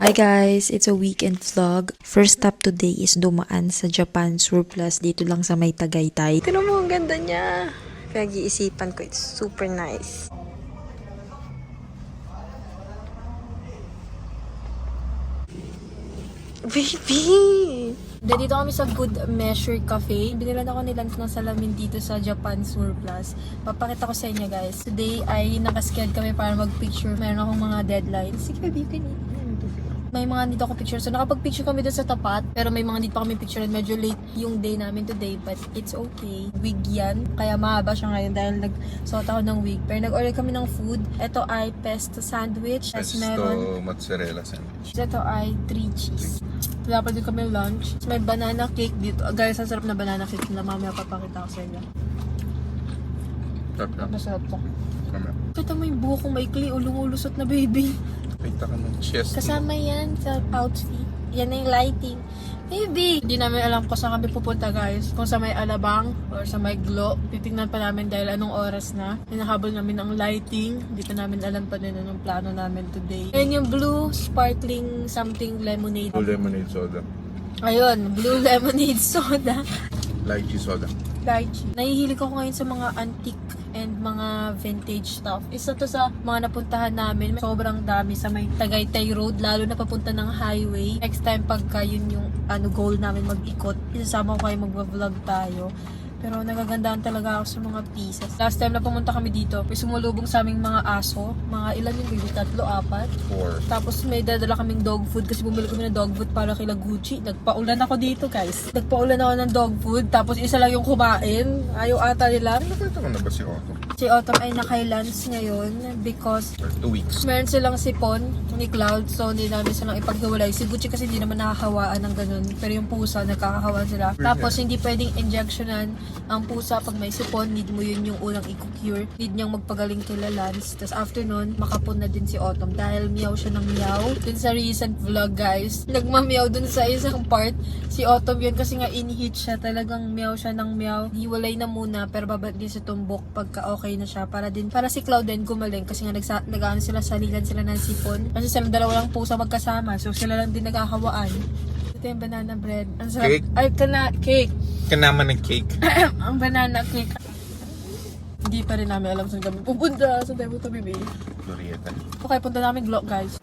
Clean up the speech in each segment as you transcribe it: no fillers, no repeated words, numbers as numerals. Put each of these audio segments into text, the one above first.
Hi guys, it's a weekend vlog. First stop today is dumaan sa Japan Surplus dito lang sa may Tagaytay. Tignan mo, ang ganda niya. Pinag-iisipan ko, it's super nice. Baby! Dito kami sa Good Measure Cafe. Binilan ako ni Lance ng salamin dito sa Japan Surplus. Papakita ko sa inyo guys. Today ay nakasked kami para mag-picture. Meron akong mga deadlines. Sige baby, you can eat. May mga dito ako picture. So nakapag-picture kami doon sa tapat. Pero may mga dito pa kami picture. Medyo late yung day namin today. But it's okay. Wig yan. Kaya mahaba siya ngayon dahil nagsuot ako ng wig. Pero nag-order kami ng food. Ito ay pesto sandwich. Pesto mozzarella sandwich. Ito ay 3 cheese. Dapat din kami lunch. May banana cake dito. Guys, ang sarap na banana cake na mamaya papakita ko sa inyo. Sarap na. Masarap to. Mamaya. Kita mo yung buhok kong maikli. Ulong-ulusot na baby. Kita ka ng chest. Kasama yan sa outfit. Yan na yung lighting. Baby! Hindi namin alam kung saan kami pupunta guys. Kung sa may Alabang or sa may Glo. Titignan pa namin dahil anong oras na. Hinahabol namin ang lighting. Hindi pa namin alam pa din anong plano namin today. Ayan yung blue sparkling something lemonade. Blue lemonade soda. Ayun, blue lemonade soda. Lychee soda. Lychee. Nahihilig ako ngayon sa mga antique and mga vintage stuff. Isa to sa mga napuntahan namin. Sobrang dami sa may Tagaytay Road, lalo na papunta ng highway. Next time pagka yun yung goal namin mag-ikot, isasama ko kayo mag-vlog tayo. Pero nagagandahan talaga ako sa mga pieces. Last time na pumunta kami dito, may sumulubong sa aming mga aso. Mga ilan yung baby? 3, 4. 4. Tapos may dadala kaming dog food kasi bumili kami ng dog food para kila Gucci. Nagpaulan ako dito guys. Nagpaulan ako ng dog food tapos isa lang yung kumain. Ayaw ata nila. Nakita mo na ba si Otto? Si Autumn ay naka-lunch ngayon because For 2 weeks. meron silang sipon ni Cloud so hindi namin silang ipaghiwalay. Si Gucci kasi hindi naman nakakahawaan ng ganun. Pero yung pusa nagkakahawaan sila. Tapos hindi pwedeng injectionan ang pusa pag may sipon. Need mo yun yung unang i-cure. Need niyang magpagaling kila Lance. Tapos after nun, makapon na din si Autumn dahil meow siya ng meow. Dun sa recent vlog guys, nagma-meow dun sa isang part. Si Autumn yun kasi nga in-heat siya. Talagang meow siya ng meow. Hiwalay na muna pero babalik din sa tumbok pagka okay na siya. Para si Cloud din gumaling kasi nga nag-ano sila, saligan sila ng sipon. Kasi sila dalawa lang pusa magkasama. So sila lang din nagkakawaan. Ito yung banana bread. Ang sarap. Cake? Ay, cake. Kanaman ng cake. Ang banana cake. Hindi pa rin namin alam saan kami pupunta. Saan tayo punta, baby? Glorieta. Okay, punta namin Glo, guys.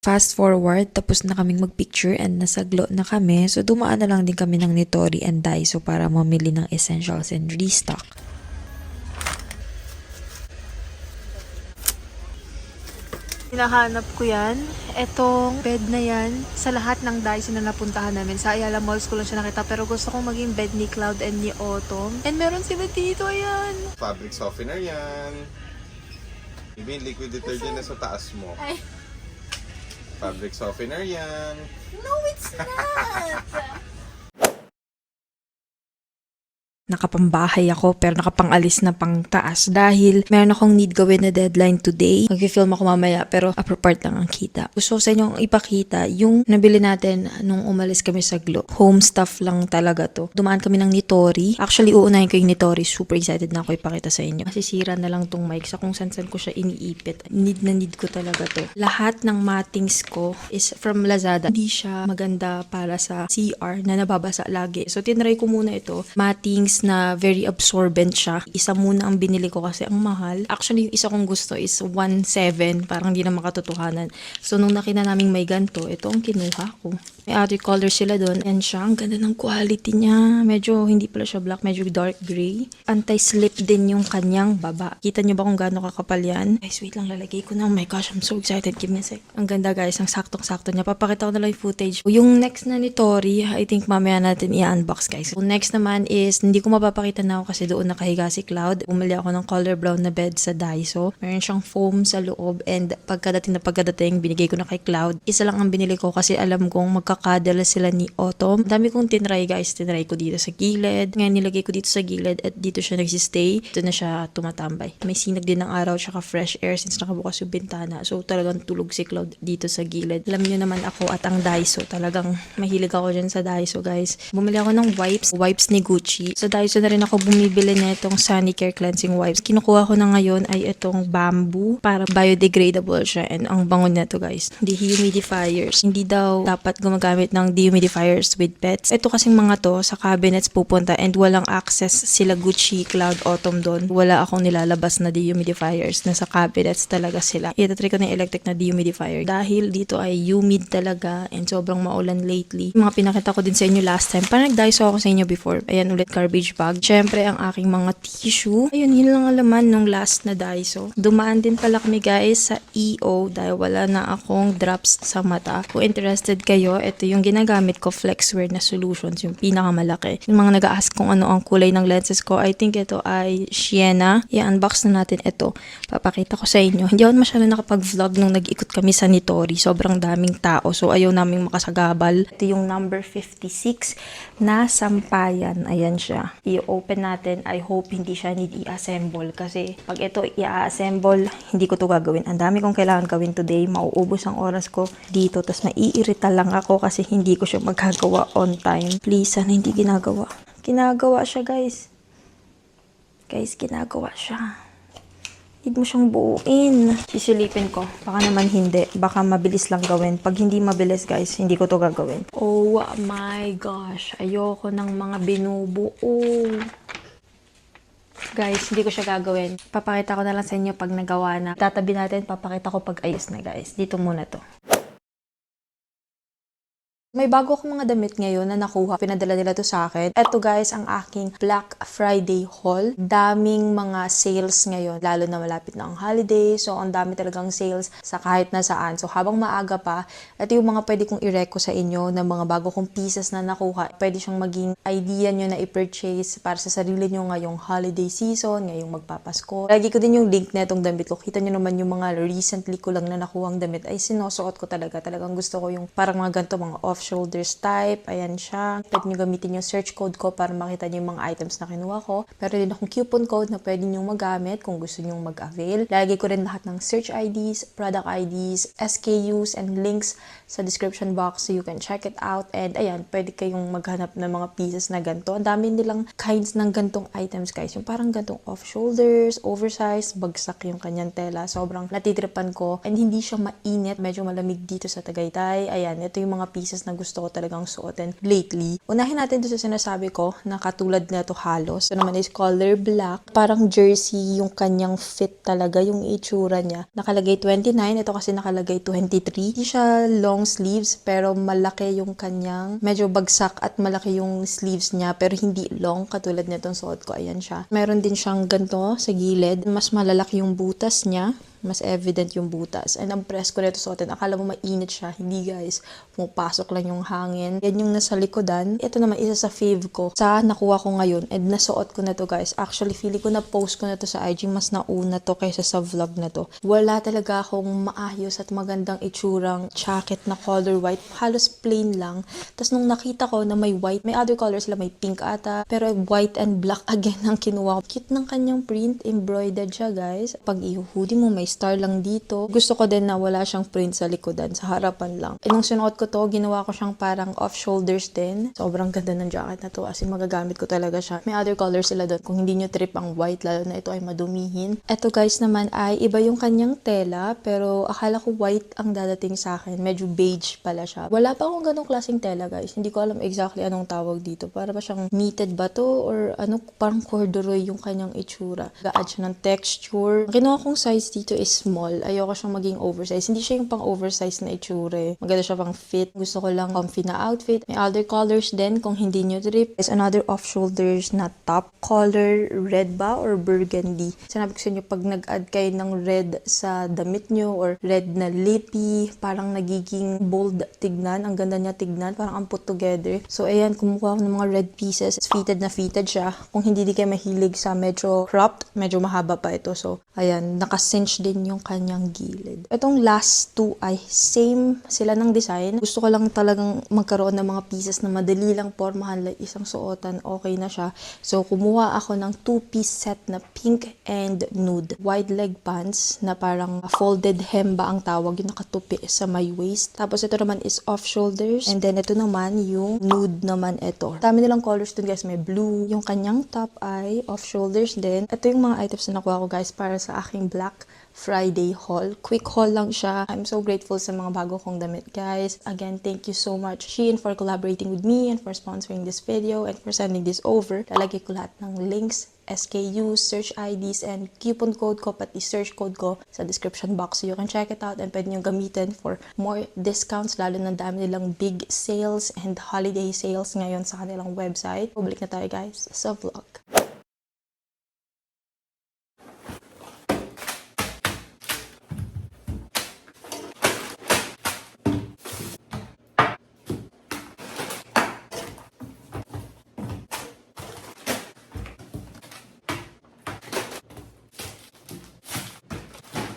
Fast forward, tapos na kaming magpicture and nasa Glo na kami. So dumaan na lang din kami ng Nitori and Daiso para mamili ng essentials and restock. Hinahanap ko yan. Etong bed na yan. Sa lahat ng Daiso na napuntahan namin. Sa Ayala Malls ko lang siya nakita. Pero gusto kong maging bed ni Cloud and ni Autumn. And meron sila dito, ayan. Fabric softener yan. Maybe liquid detergent na sa taas mo. Ay. Fabric softener yan. No, it's not! Nakapambahay ako pero nakapangalis na pang taas dahil meron akong need gawin na deadline today. Mag-film ako mamaya pero upper part lang ang kita. Gusto ko sa inyong ipakita yung nabili natin nung umalis kami sa Glo. Home stuff lang talaga to. Dumaan kami ng Nitori. Actually, uunahin ko yung Nitori. Super excited na ako ipakita sa inyo. Masisira na lang tong mic sa kung saan ko siya iniipit. Need na need ko talaga to. Lahat ng mattings ko is from Lazada. Hindi siya maganda para sa CR na nababasa lagi. So, tinry ko muna ito. Mattings na very absorbent siya. Isa muna ang binili ko kasi ang mahal. Actually, yung isa kong gusto is 1.7. Parang hindi na makatotohanan. So, nung nakita naming may ganito, ito ang kinuha ko. May other color sila doon. And siya, ang ganda ng quality niya. Medyo, hindi pala siya black. Medyo dark gray. Anti-slip din yung kanyang baba. Kita niyo ba kung gaano kakapal yan? Guys, wait lang. Lalagay ko na. Oh my gosh, I'm so excited. Give me a sec. Ang ganda guys. Ang saktong-sakto niya. Papakita ko na lang yung footage. Yung next na ni Tori, I think mamaya natin i-unbox guys. So, next naman is, hindi ko mapapakita na ako kasi doon nakahiga si Cloud. Bumili ako ng color brown na bed sa Daiso. Meron siyang foam sa loob and pagkadating, binigay ko na kay Cloud. Isa lang ang binili ko kasi alam kong magkakadala sila ni Autumn. Dami kong tinry guys. Tinry ko dito sa gilid. Ngayon nilagay ko dito sa gilid at dito siya nagsistay. Dito na siya tumatambay. May sinag din ng araw tsaka fresh air since nakabukas yung bintana. So talagang tulog si Cloud dito sa gilid. Alam niyo naman ako at ang Daiso. Talagang mahilig ako dyan sa Daiso guys. Bumili ako ng wipes ni Gucci. Sa Daiso na rin ako bumibili na itong Sanicare cleansing wipes. Kinukuha ko na ngayon ay itong bamboo. Para biodegradable siya and ang bango na to guys. Dehumidifiers. Hindi daw dapat gumagamit ng dehumidifiers with pets. Ito kasing mga to sa cabinets pupunta and walang access sila Gucci, Cloud, Autumn doon. Wala akong nilalabas na dehumidifiers. Nasa cabinets talaga sila. Itatry ko na yung electric na dehumidifier dahil dito ay humid talaga and sobrang maulan lately. Mga pinakita ko din sa inyo last time. Parang nag-Daiso ako sa inyo before. Ayan ulit garbage bag. Syempre ang aking mga tissue. Ayun, yun lang ang laman nung last na Daiso. Dumaan din pala kami guys sa EO dahil wala na akong drops sa mata. Kung interested kayo, ito yung ginagamit ko, Flexwear na solutions, yung pinakamalaki. Yung mga nag-a-ask kung ano ang kulay ng lenses ko, I think ito ay Sienna. I-unbox na natin ito. Papakita ko sa inyo. Hindi ako masyado nakapag-vlog nung nag-ikot kami sa Nitori. Sobrang daming tao. So ayaw naming makasagabal. Ito yung number 56 na sampayan. Ayan siya. I-open natin. I hope hindi siya need i-assemble kasi pag ito i-assemble, hindi ko to gagawin. Ang dami kong kailangan gawin today. Mauubos ang oras ko dito. Tapos maiirita lang ako kasi hindi ko siya magagawa on time. Please, sana hindi ginagawa. Ginagawa siya, guys. Guys, ginagawa siya. Need mo siyang buuin. Sisilipin ko. Baka naman hindi. Baka mabilis lang gawin. Pag hindi mabilis, guys, hindi ko to gagawin. Oh my gosh. Ayoko ng mga binubuo. Guys, hindi ko siya gagawin. Papakita ko na lang sa inyo pag nagawa na. Tatabi natin, papakita ko pag ayos na guys. Dito muna to. May bago akong mga damit ngayon na nakuha. Pinadala nila to sa akin. Ito guys, ang aking Black Friday haul. Daming mga sales ngayon. Lalo na malapit na ang holiday. So, ang dami talagang sales sa kahit na saan. So, habang maaga pa, ito yung mga pwede kong i-reco sa inyo na mga bago kong pieces na nakuha. Pwede siyang maging idea nyo na i-purchase para sa sarili nyo ngayong holiday season, ngayong magpapasko. Lagi ko din yung link na itong damit ko. Kita nyo naman yung mga recently ko lang na nakuhang damit ay sinusuot ko talaga. Talagang gusto ko yung parang mga ganito, mga off-shoulders type. Ayan siya. Pwede nyo gamitin yung search code ko para makita nyo yung mga items na kinuha ko. Pero din akong coupon code na pwede nyo magamit kung gusto nyo mag-avail. Lagi ko rin lahat ng search IDs, product IDs, SKUs, and links sa description box so you can check it out. And ayan, pwede kayong maghanap ng mga pieces na ganito. Ang dami nilang kinds ng gantong items guys. Yung parang gantong off-shoulders, oversized, bagsak yung kanyang tela. Sobrang natitripan ko. And hindi siya mainit. Medyo malamig dito sa Tagaytay. Ayan, ito yung mga pieces na gusto ko talagang suotin lately. Unahin natin ito sa sinasabi ko na katulad na ito halos. Ito naman is color black. Parang jersey yung kanyang fit talaga, yung itsura niya. Nakalagay 29. Ito kasi nakalagay 23. Hindi siya long sleeves pero malaki yung kanyang medyo bagsak at malaki yung sleeves niya pero hindi long katulad nitong suot ko. Ayan siya. Meron din siyang ganito sa gilid. Mas malalaki yung butas niya. Mas evident yung butas. And ang press ko nito suotin. Akala mo mainit siya. Hindi guys. Pumapasok lang yung hangin. Yan yung nasa likodan. Ito naman isa sa fave ko. Sa nakuha ko ngayon. And nasuot ko na to guys. Actually, feeling ko na post ko na to sa IG. Mas nauna to kaysa sa vlog na to. Wala talaga akong maayos at magandang itsurang jacket na color white. Halos plain lang. Tapos nung nakita ko na may white, may other colors sila. May pink ata. Pero white and black again ang kinuha ko. Cute ng kanyang print. Embroidered siya guys. Pag i-hoodie mo, may star lang dito. Gusto ko din na wala siyang print sa likodan, sa harapan lang. E nung sinuot ko to, ginawa ko siyang parang off-shoulders din. Sobrang ganda ng jacket na to as in magagamit ko talaga siya. May other colors sila doon. Kung hindi nyo trip ang white, lalo na ito ay madumihin. Ito guys naman ay iba yung kanyang tela, pero akala ko white ang dadating sa akin. Medyo beige pala siya. Wala pa akong ganong klaseng tela guys. Hindi ko alam exactly anong tawag dito. Para ba siyang knitted ba to? Or ano, parang corduroy yung kanyang itsura. Ga-add siya ng texture. Ang kinuha kong size dito is small. Ayoko siyang maging oversized. Hindi siya yung pang oversized na itsura. Maganda siya pang fit. Gusto ko lang comfy na outfit. May other colors din kung hindi nyo trip. Is another off-shoulders na top. Color red ba or burgundy? Sinabi ko sa inyo pag nag-add kayo ng red sa damit nyo or red na lippy, parang nagiging bold tignan. Ang ganda niya tignan. Parang ang put together. So ayan, kumukuha ko ng mga red pieces. Fitted na fitted siya. Kung hindi di kayo mahilig sa medyo cropped, medyo mahaba pa ito. So ayan, nakacinch din yung kanyang gilid. Itong last two ay same sila ng design. Gusto ko lang talagang magkaroon ng mga pieces na madali lang pormahan, like isang suotan, okay na siya. So, kumuha ako ng two-piece set na pink and nude. Wide leg pants na parang folded hem ba ang tawag, yung nakatupi sa my waist. Tapos ito naman is off shoulders. And then ito naman yung nude naman ito. Dami nilang colors dun guys. May blue. Yung kanyang top ay off shoulders din. Ito yung mga items na nakuha ko guys para sa aking Black Friday haul. Quick haul lang siya. I'm so grateful sa mga bago kong damit, guys. Again, thank you so much, Shein, for collaborating with me and for sponsoring this video and for sending this over. Lalagay ko lahat ng links, SKUs, search IDs, and coupon code ko, pati search code ko sa description box. So you can check it out and pwede nyo gamitin for more discounts, lalo na dami nilang big sales and holiday sales ngayon sa kanilang website. Public na tayo, guys, sa vlog.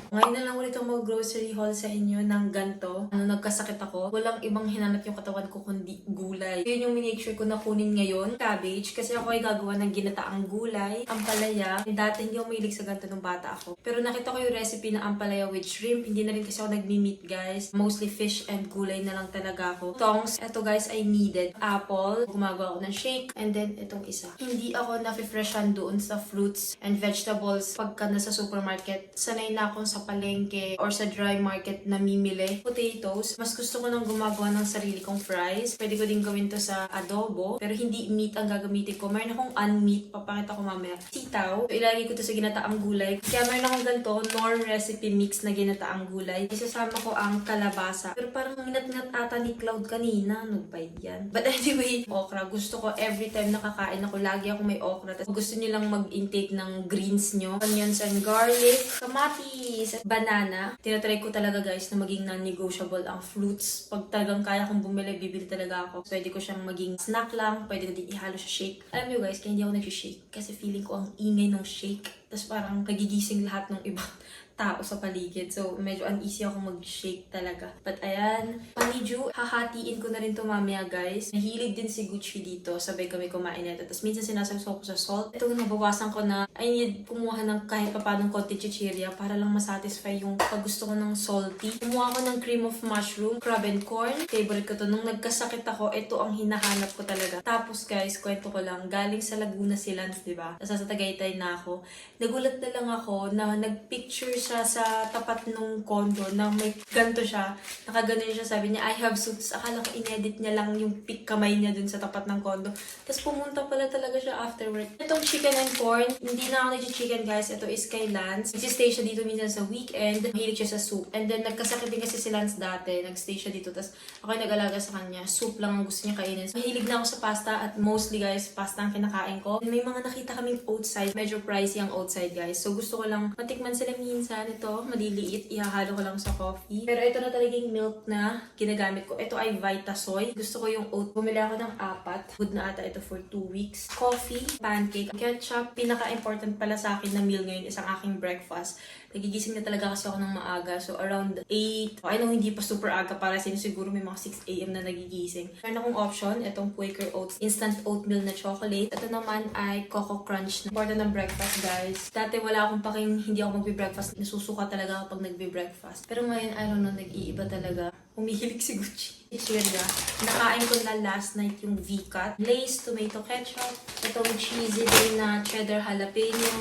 Ngayon na lang ulit ako mag-grocery haul sa inyo ng ganto. Nagkasakit ako. Walang ibang hinanap yung katawan ko kundi gulay. Yun yung minake sure ko na kunin ngayon. Cabbage. Kasi ako ay gagawa ng ginataang gulay. Ampalaya. Dati hindi ako mahilig sa ganto nung bata ako. Pero nakita ko yung recipe ng ampalaya with shrimp. Hindi na rin kasi ako nagmi-meat, guys. Mostly fish and gulay na lang talaga ako. Tongs. Ito, guys, ay needed. Apple. Gumagawa ako ng shake. And then, itong isa. Hindi ako nafe-freshan doon sa fruits and vegetables pagka nasa supermarket. Sanay na akong sa palengke or sa dry market na mimili. Potatoes, mas gusto ko nang gumagawa ng sarili kong fries. Pwede ko din gawin to sa adobo, pero hindi meat ang gagamitin ko. Meron akong unmeat, papakita ko mamaya. Sitaw, so, ilagay ko to sa ginataang gulay. Kaya meron akong ganito, nor recipe mix na ginataang gulay. Isasama ko ang kalabasa. Pero parang ngat-ngat ata ni Cloud kanina. Ano ba yan? But anyway, okra. Gusto ko every time nakakain ako, lagi ako may okra. Tapos gusto nyo lang mag-intake ng greens nyo. Onions and garlic, kamatis, banana. Tinatry ko talaga, guys, na maging non-negotiable ang fruits. Pag talagang kaya kong bumili, bibili talaga ako. Pwede ko siyang maging snack lang. Pwede ko din ihalo sa shake. Alam niyo, guys, kaya hindi ako nag-shake. Kasi feeling ko ang ingay ng shake. Tapos parang nagigising lahat ng ibang tao sa paligid. So, medyo uneasy ako mag-shake talaga. But ayan, paniju, hahatiin ko na rin to mamaya, guys. Nahilig din si Gucci dito. Sabay kami kumain nito. Tapos minsan sinasawsaw ko sa salt. Ito, nabawasan ko na I need kumuha ng kahit papanong konti chichirya para lang masatisfy yung pag gusto ko ng salty. Kumuha ko ng cream of mushroom, crab and corn. Favorite ko to. Nung nagkasakit ako, ito ang hinahanap ko talaga. Tapos, guys, kwento ko lang. Galing sa Laguna si Lance, diba? Tapos sa Tagaytay na ako. Nagulat na lang ako na nagpicture siya sa tapat nung condo na may ganto siya. Nakaganon siya. Sabi niya, I have suits. Akala ko inedit niya lang yung pic kamay niya dun sa tapat ng condo. Tapos pumunta pala talaga siya after work. Itong chicken and corn, hindi na ako nag-chicken, guys. Ito is kay Lance. Nag-stay siya dito minsan sa weekend. Mahilig siya sa soup. And then nagkasakit din kasi si Lance dati. Nag-stay siya dito. Tapos ako ay nag-alaga sa kanya. Soup lang ang gusto niya kainin. Mahilig na ako sa pasta at mostly, guys, pasta ang kinakain ko. May mga nakita kaming oat side. Medyo pricey ang oat side, guys. So gusto ko lang matikman sila minsan. Ito, maliliit. Ihahalo ko lang sa coffee. Pero ito na talagang milk na ginagamit ko. Ito ay Vitasoy. Gusto ko yung oat. Bumili ako ng 4. Good na ata ito for 2 weeks. Coffee, pancake, ketchup. Pinaka-important pala sa akin na meal ngayon is ang aking breakfast. Nagigising na talaga kasi ako ng maaga. So, around 8. I know hindi pa super aga para sa inyo. Siguro may mga 6 a.m. na nagigising. Meron akong option. Itong Quaker Oats Instant Oatmeal na chocolate. Ito naman ay Coco Crunch. Important ng breakfast, guys. Dati wala akong hindi ako magbe-breakfast. Nasusuka talaga ako pag nagbe-breakfast. Pero ngayon, I don't know, nag-iiba talaga. Humihilig si Gucci. Chichirya. Nakain ko na last night yung V-Cut. Lay's tomato ketchup. Itong cheesy din na cheddar jalapeno.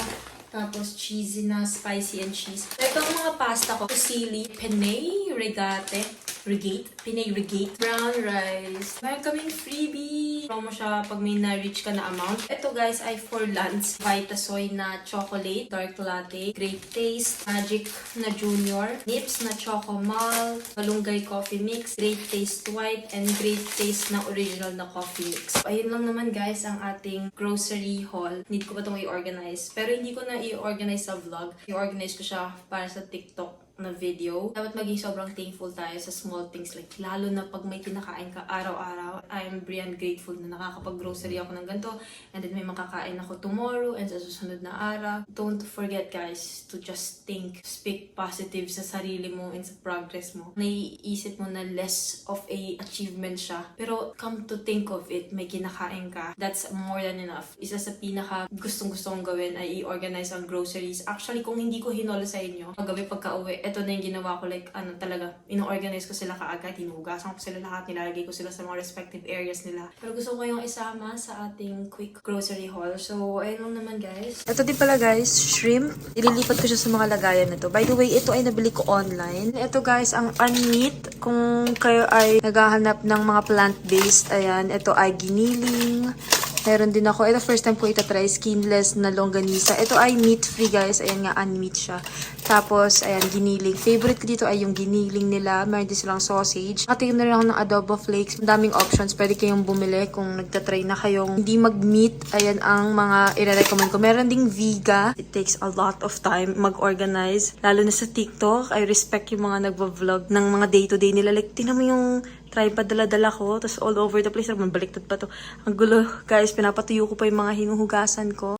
Tapos cheesy na spicy and cheese. Ito ang mga pasta ko. Fusilli, penne, regate, brown rice. Meron kaming freebie. Promo siya pag may na-reach ka na amount. Ito, guys, ay for lunch. Vitasoy na chocolate, dark latte, great taste, magic na junior, nips na choco malt, malunggay coffee mix, great taste white, and great taste na original na coffee mix. So, ayun lang naman, guys, ang ating grocery haul. Need ko pa itong i-organize. Pero hindi ko na i-organize sa vlog. I-organize ko siya para sa TikTok na video. Dapat maging sobrang thankful tayo sa small things, like lalo na pag may kinakain ka araw-araw. I'm beyond grateful na nakakapag-grocery ako ng ganito, and then may makakain ako tomorrow and sa susunod na araw. Don't forget guys to just think, speak positive sa sarili mo and sa progress mo. Naiisip mo na less of a achievement siya, pero come to think of it, may kinakain ka. That's more than enough. Isa sa pinaka gustong-gusto kong gawin ay i-organize ang groceries. Actually, kung hindi ko hinolo sa inyo, paggabi pagka-uwi, ito na yung ginawa ko, like, talaga, ino-organize ko sila kaagad, hinugasan ko sila lahat, nilalagay ko sila sa mga respective areas nila. Pero gusto ko kayong isama sa ating quick grocery haul. So, ayun lang naman guys. Ito din pala guys, shrimp. Ililipat ko siya sa mga lagayan na to. By the way, ito ay nabili ko online. Ito guys, ang unmeat. Kung kayo ay naghahanap ng mga plant-based, ayan, ito ay giniling. Meron din ako. Ito first time ko itatry. Skinless na longganisa. Ito ay meat-free guys. Ayan nga, unmeat siya. Tapos, ayan, giniling. Favorite ko dito ay yung giniling nila. Meron din silang sausage. Nakatingin na rin ako ng adobo flakes. Ang daming options. Pwede kayong bumili kung nagtatry na kayong hindi mag-meat. Ayan ang mga i-recommend ko. Meron ding Viga. It takes a lot of time mag-organize. Lalo na sa TikTok. I respect yung mga nagva-vlog ng mga day-to-day nila. Like, tingnan mo yung tripod dala-dala ko. Tapos all over the place. Baliktad pa to. Ang gulo. Guys, pinapatuyo ko pa yung mga hinuhugasan ko.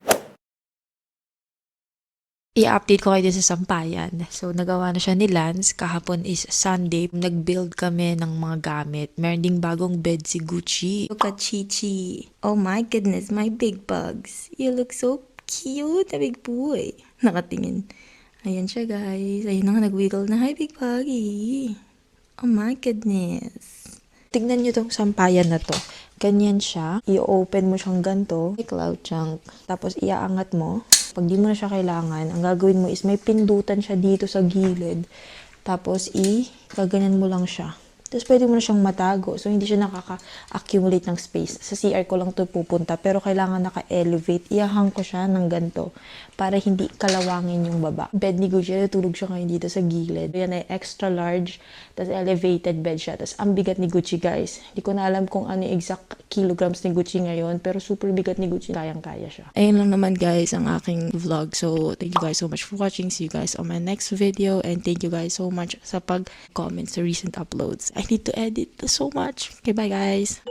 I-update ko kayo din sa Sampayan. So, nagawa na siya ni Lance. Kahapon is Sunday. Nag-build kami ng mga gamit. Meron ding bagong bed si Gucci. Look at Chichi. Oh my goodness, my big bugs. You look so cute, a big boy. Nakatingin. Ayan siya, guys. Ayun na nga, nag-wiggle na. Hi, big puggy. Oh my goodness. Tignan nyo tong Sampayan na to. Ganyan siya. I-open mo siyang ganito. May cloud chunk. Tapos, iaangat mo. Pag di mo na siya kailangan, ang gagawin mo is may pindutan siya dito sa gilid. Tapos, gaganyan mo lang siya. Tapos, pwede mo na siyang matago. So, hindi siya nakaka-accumulate ng space. Sa CR ko lang ito pupunta. Pero, kailangan naka-elevate. Iahang ko siya ng ganito para hindi kalawangin yung baba. Bed ni Gucci, natulog siya ngayon dito sa gilid. Yan ay extra large. Tapos, elevated bed siya. Tapos, ang bigat ni Gucci, guys. Hindi ko na alam kung ano yung exact kilograms ni Gucci ngayon. Pero, super bigat ni Gucci. Kayang-kaya siya. Ayun lang naman, guys, ang aking vlog. So, thank you guys so much for watching. See you guys on my next video. And thank you guys so much sa pag-comment sa recent uploads. I need to edit so much. Okay, bye guys.